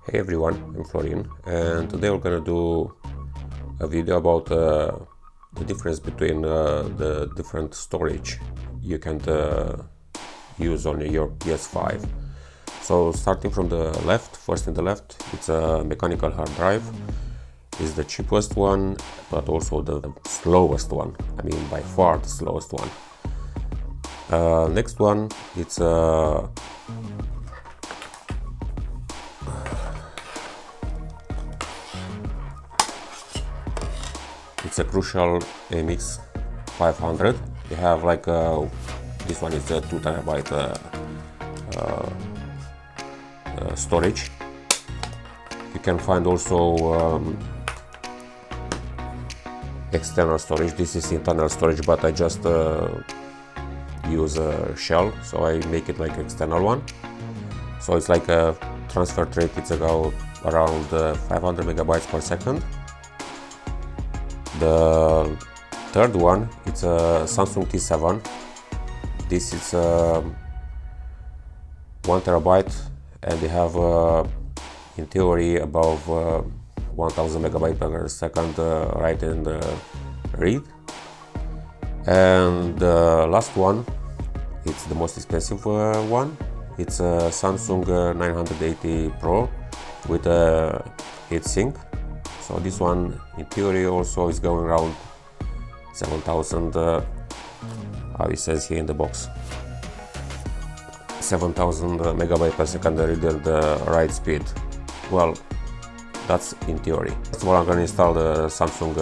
Hey everyone, I'm Florin, and today we're gonna do a video about the difference between the different storage you can use on your PS5. So starting from the left, first in the left, it's a mechanical hard drive. It's the cheapest one, but also the slowest one. I mean, by far the slowest one. Next one, it's a Crucial MX 500. You have like this one is a 2 terabyte storage. You can find also external storage. This is internal storage, but I just use a shell, so I make it like external one. So it's like a transfer rate. It's about around 500 megabytes per second. The third one, it's a Samsung T7. This is 1 terabyte, and they have in theory above 1000 megabytes per second write and read. And the last one, it's the most expensive one. It's a Samsung 980 Pro with a heatsink. So this one in theory also is going around 7000, how it says here in the box, 7000 megabytes per second read and write speed. Well, that's in theory. First of all, I'm going to install the Samsung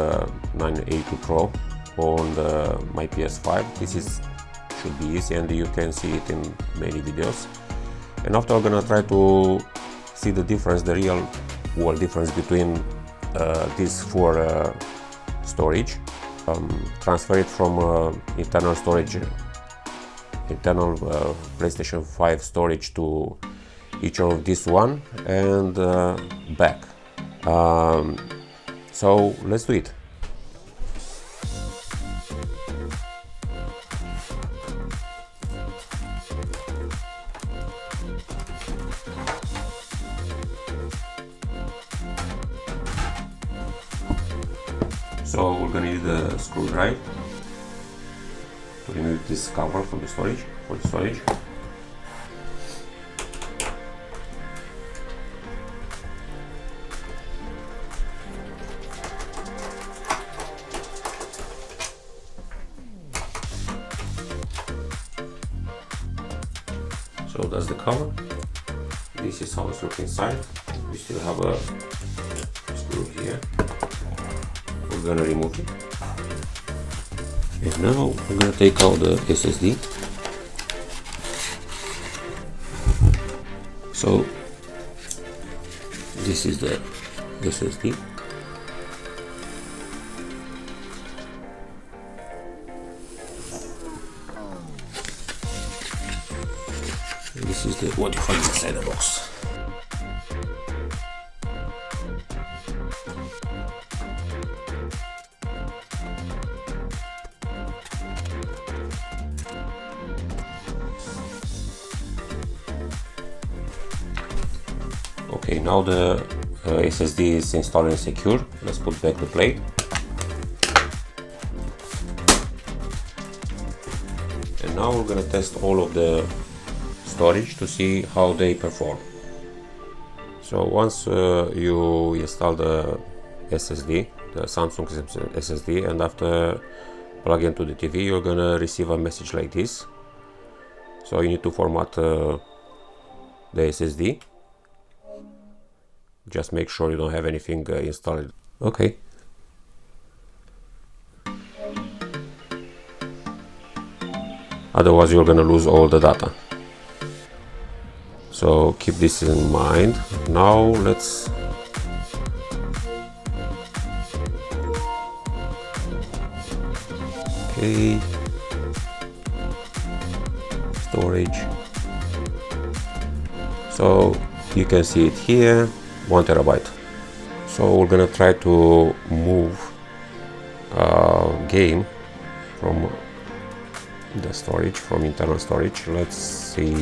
980 Pro on my PS5. This should be easy, and you can see it in many videos. And after, I'm going to try to see the difference, the real world difference between these four storage, transfer it from internal storage, internal PlayStation 5 storage to each of this one and back. So let's do it. So we're gonna need a screwdriver to remove this cover from the storage, for the storage. So that's the cover. This is how it looks inside. We still have a screw here. We're gonna remove it, and now I'm gonna take out the SSD. So this is the SSD. And this is what you find inside the box. Okay, now the SSD is installed and secure. Let's put back the plate. And now we're gonna test all of the storage to see how they perform. So once you install the SSD, the Samsung SSD, and after plug into the TV, you're gonna receive a message like this. So you need to format the SSD. Just make sure you don't have anything installed. Okay. Otherwise you're gonna lose all the data. So keep this in mind. Now let's okay, storage. So you can see it here, 1 terabyte. So we're gonna try to move game from the storage, from internal storage. Let's see,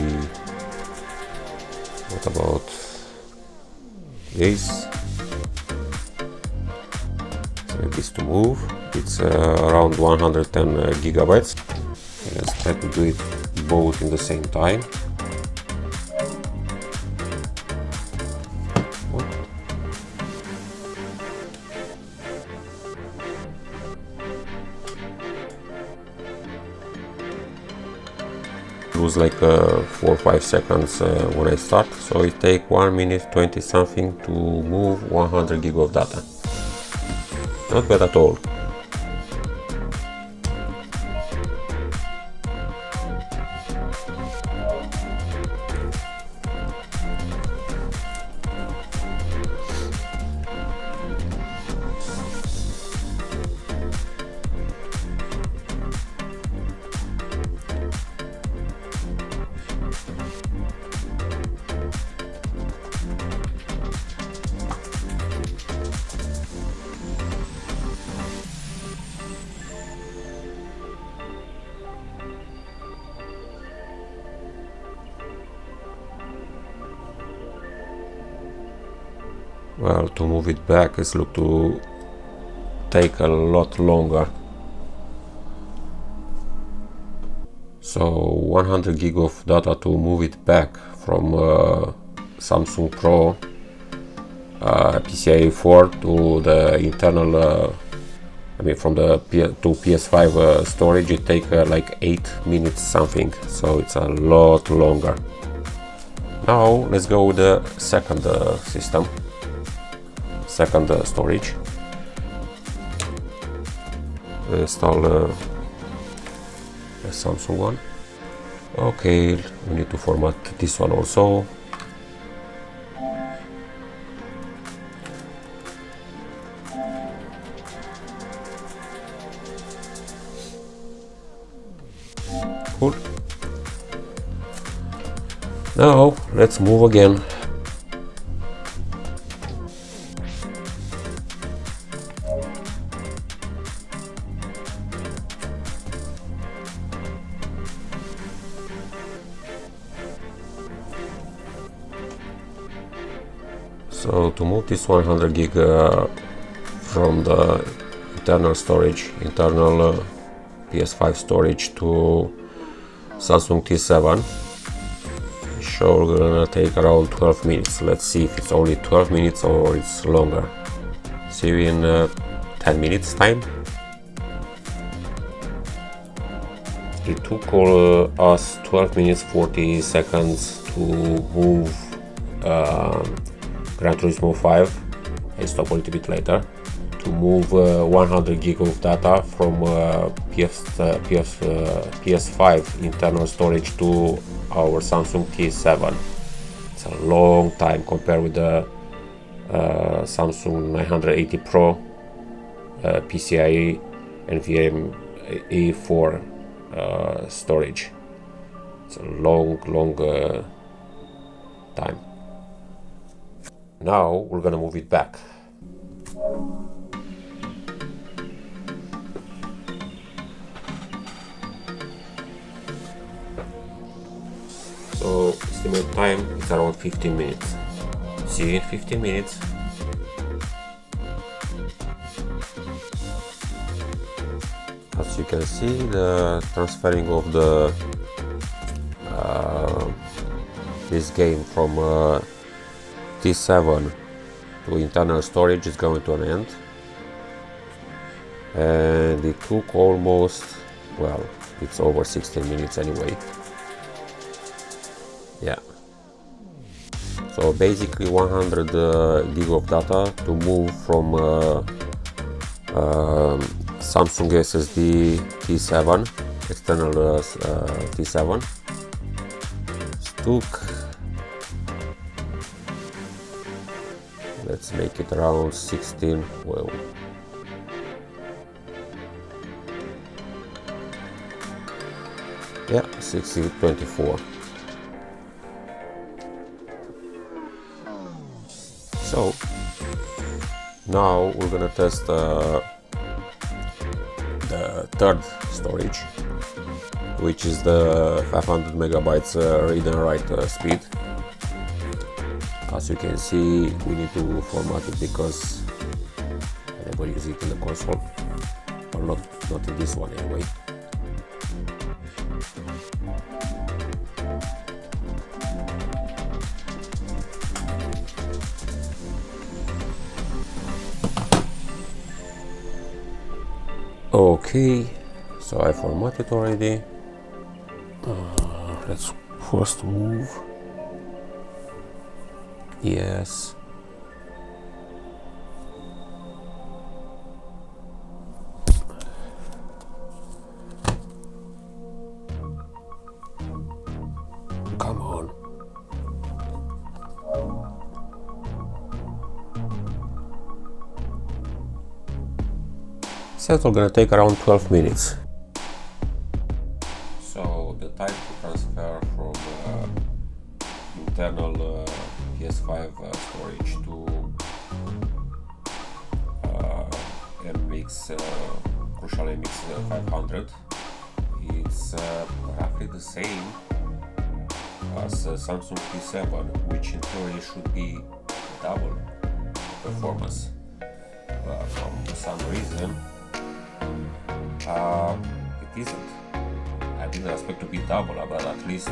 what about this. Select this to move. It's around 110 gigabytes. Let's try to do it both in the same time. Lose like 4 or 5 seconds when I start, so it takes 1 minute 20 something to move 100 gig of data. Not bad at all. Well, to move it back it's look to take a lot longer. So 100 gig of data to move it back from Samsung Pro PCIe 4 to the internal from the to PS5 storage, it take like 8 minutes something, so it's a lot longer. Now let's go with the second system. Second storage. Install a Samsung one. Okay, we need to format this one also. Cool. Now let's move again. So to move this 100 gig from the internal storage, internal PS5 storage to Samsung T7, sure we're gonna take around 12 minutes. Let's see if it's only 12 minutes or it's longer. See you in 10 minutes time. It took us 12 minutes 40 seconds to move Gran Turismo 5. I stop a little bit later to move 100 gig of data from PS5 internal storage to our Samsung T7. It's a long time compared with the Samsung 980 Pro PCIe NVMe 4 storage. It's a long time. Now we're gonna move it back. So estimate time is around 15 minutes. See you in 15 minutes. As you can see, the transferring of the this game from T7 to internal storage is going to an end, and it took almost, well, it's over 16 minutes anyway. Yeah, so basically 100 gig of data to move from Samsung SSD T7, external T7. It took, let's make it around 16, well, yeah, 1624. So now we're gonna test the third storage, which is the 500 megabytes read and write speed. As you can see, we need to format it because I never use it in the console, or not in this one anyway. Okay, so I formatted already. Let's first move. Yes. Come on. So it's gonna take around 12 minutes. So the time to transfer from internal PS5 storage to MX Crucial MX 500, it's roughly the same as Samsung P7, which in theory should be double performance. From some reason it isn't. I didn't expect to be double, but at least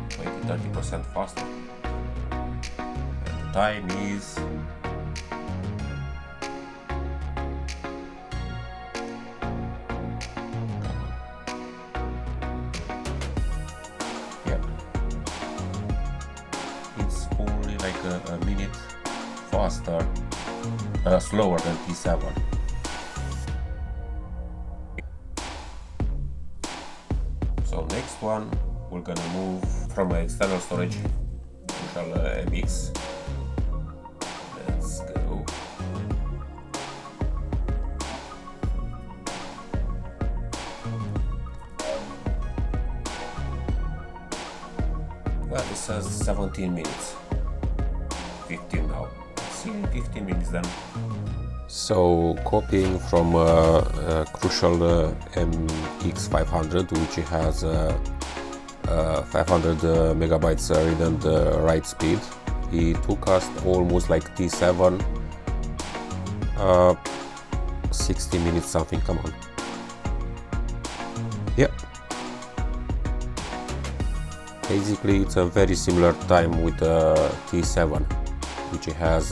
20-30% faster. And the time is it's only like a minute faster, slower than T7. So next one, we're gonna move from external storage Crucial MX. Let's go. Well, it says 17 minutes. 15 now. See, 15 minutes then. So copying from Crucial MX 500, which has 500 megabytes read and write speed, it took us almost like T7, 60 minutes something. Come on. Yep. Basically, it's a very similar time with T7, which has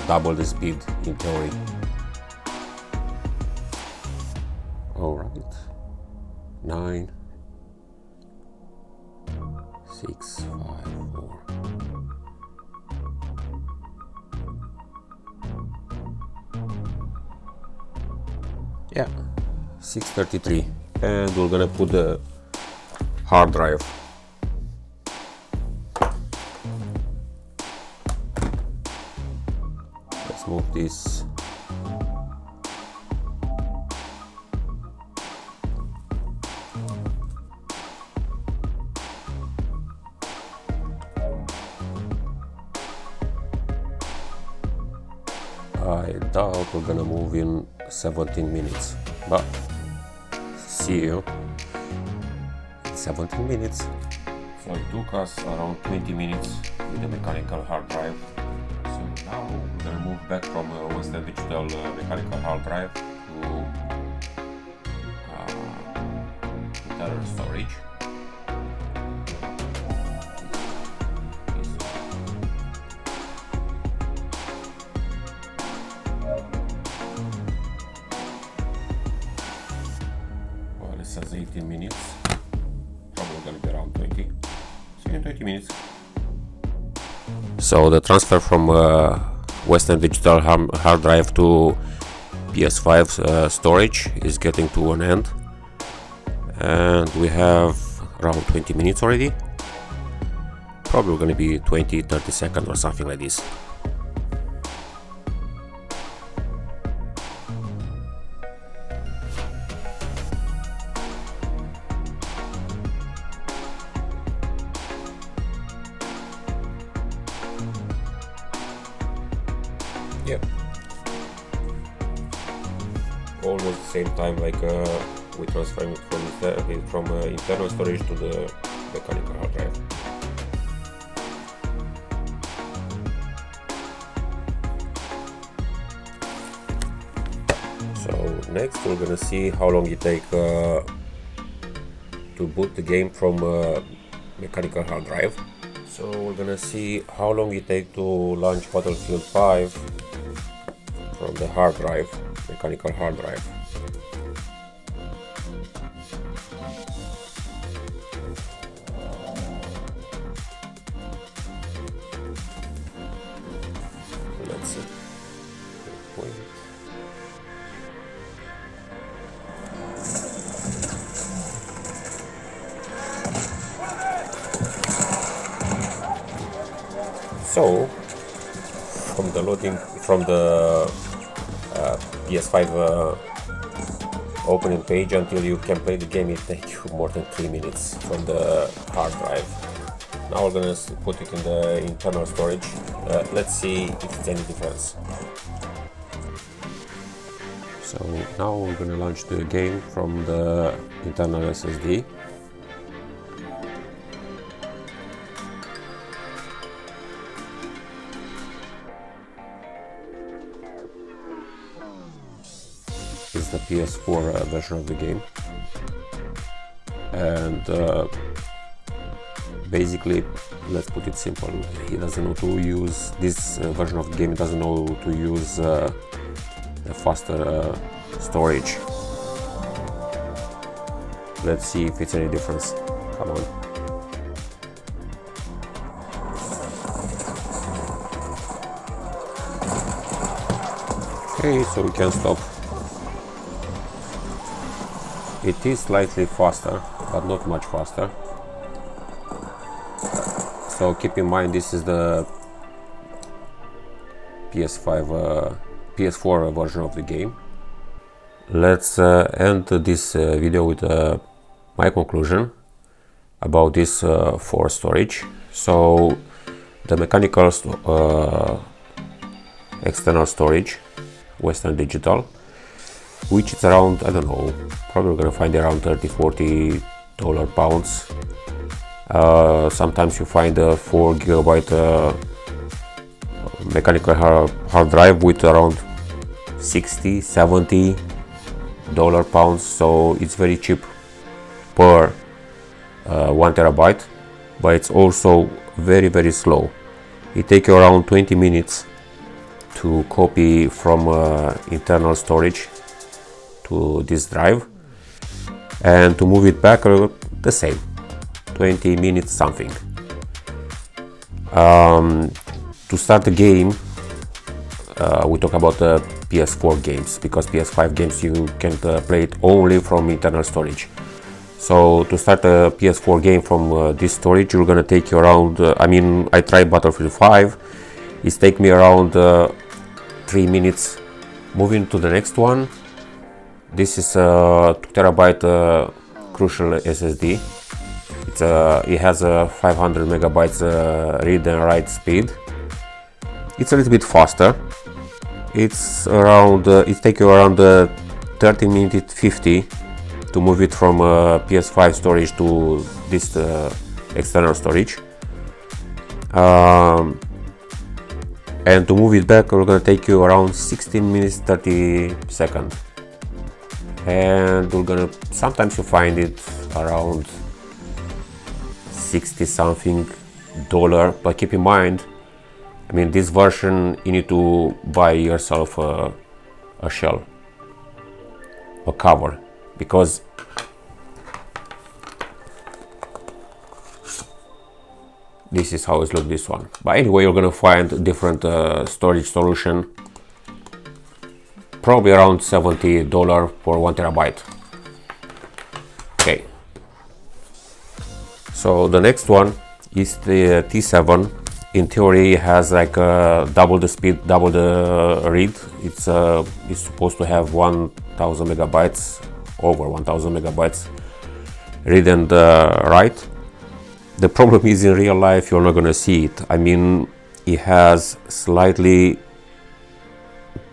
double the speed in theory. Alright, 9, 6, 5, 4. Yeah, 6:33, and we're gonna put the hard drive. Let's move this. I doubt we're gonna move in 17 minutes, but see you in 17 minutes. So it took us around 20 minutes with the mechanical hard drive. So now we're gonna move back from Western Digital mechanical hard drive to internal storage. It says 18 minutes, probably gonna be around 20. See you in 20 minutes. So the transfer from Western Digital hard drive to PS5 storage is getting to an end, and we have around 20 minutes already. Probably gonna be 20-30 seconds or something like this. Yep. Almost the same time like we transferring it from internal storage to the mechanical hard drive. So next we're gonna see how long it takes to boot the game from mechanical hard drive. So we're gonna see how long it takes to launch Battlefield 5 from the hard drive, mechanical hard drive. Let's see. So, from the loading, from the PS5 opening page until you can play the game, it takes you more than 3 minutes from the hard drive. Now we're gonna put it in the internal storage. Let's see if it's any difference. So now we're gonna launch the game from the internal SSD. It's the PS4 version of the game, and basically, let's put it simple, he doesn't know to use this version of the game, doesn't know to use a faster storage. Let's see if it's any difference. Come on. Okay, so we can stop. It is slightly faster, but not much faster. So keep in mind, this is the PS4 version of the game. Let's end this video with my conclusion about this for storage. So the mechanical external storage, Western Digital, which is around, I don't know, probably gonna find around $30–40 pounds. Sometimes you find a 4 GB mechanical hard drive with around $60–70 pounds, so it's very cheap per 1 TB, but it's also very slow. It takes you around 20 minutes to copy from internal storage to this drive, and to move it back the same, 20 minutes something. To start the game, we talk about the PS4 games, because PS5 games you can play it only from internal storage. So to start a PS4 game from this storage, you're gonna take you around, I tried Battlefield 5, it's take me around 3 minutes. Moving to the next one, this is a 2 TB Crucial SSD. It has a 500 megabytes read and write speed. It's a little bit faster. It's around, it takes you around 13 minutes 50 to move it from PS5 storage to this external storage. And to move it back, we're gonna take you around 16 minutes 30 seconds. And we're gonna, sometimes you find it around 60 something dollar, but keep in mind, this version you need to buy yourself a shell, a cover, because this is how it looks, this one. But anyway, you're gonna find different storage solution, probably around $70 for 1 TB. Okay, so the next one is the T7. In theory, it has like double the speed, double the read. It's supposed to have 1000 megabytes, over 1000 megabytes read and write. The problem is, in real life you're not gonna see it. It has slightly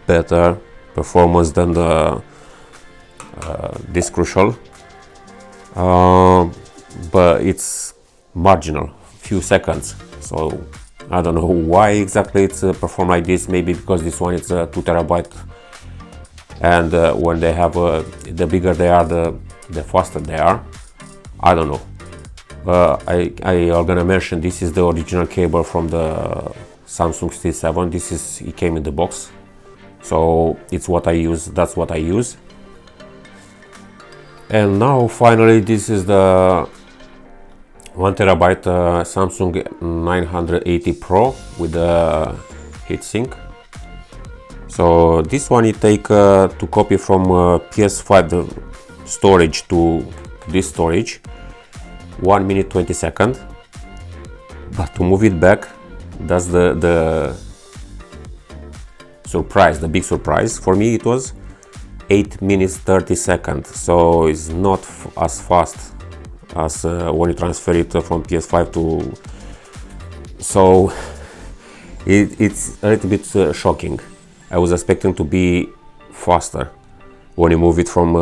better performance than the this Crucial, but it's marginal, few seconds. So I don't know why exactly it's performed like this. Maybe because this one is a 2 TB and when they have the bigger they are, the faster they are. I don't know. I am gonna mention this is the original cable from the Samsung T7. It came in the box, so it's what I use. That's what I use. And now finally, this is the 1TB Samsung 980 Pro with the heatsink. So this one you take to copy from PS5 storage to this storage, 1 minute 20 seconds. But to move it back, that's the surprise, the big surprise. For me it was 8 minutes 30 seconds, so it's not as fast as when you transfer it from PS5 to... So it's a little bit shocking. I was expecting to be faster when you move it from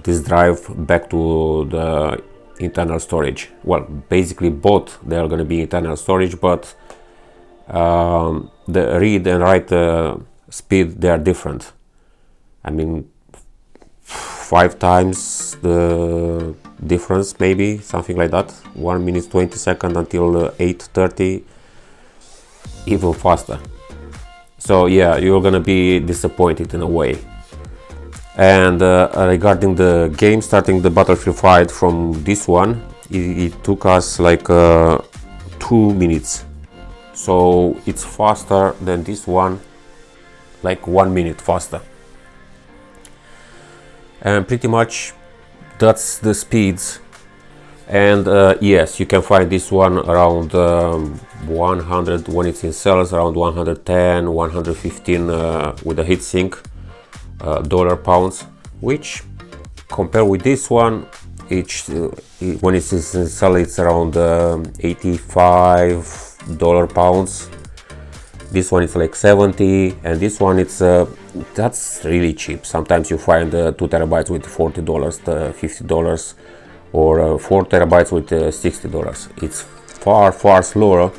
this drive back to the internal storage. Well, basically both they are going to be internal storage, but the read and write speed, they are different. I mean, 5 times the difference, maybe something like that. 1 minute 20 seconds until 8:30, even faster. So yeah, you're gonna be disappointed in a way. And regarding the game, starting the Battlefield 5 from this one, it took us like 2 minutes. So it's faster than this one, like 1 minute faster. And pretty much that's the speeds. And yes, you can find this one around 100 when it's in sales, around 110, 115 with the heatsink, pounds, which compared with this one, when it's in sale it's around 85 pounds. This one is like 70, and this one it's that's really cheap. Sometimes you find 2 terabytes with $40 to $50, or 4 terabytes with $60. It's far slower,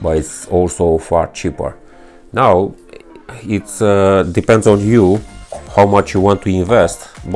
but it's also far cheaper. Now it's depends on you how much you want to invest.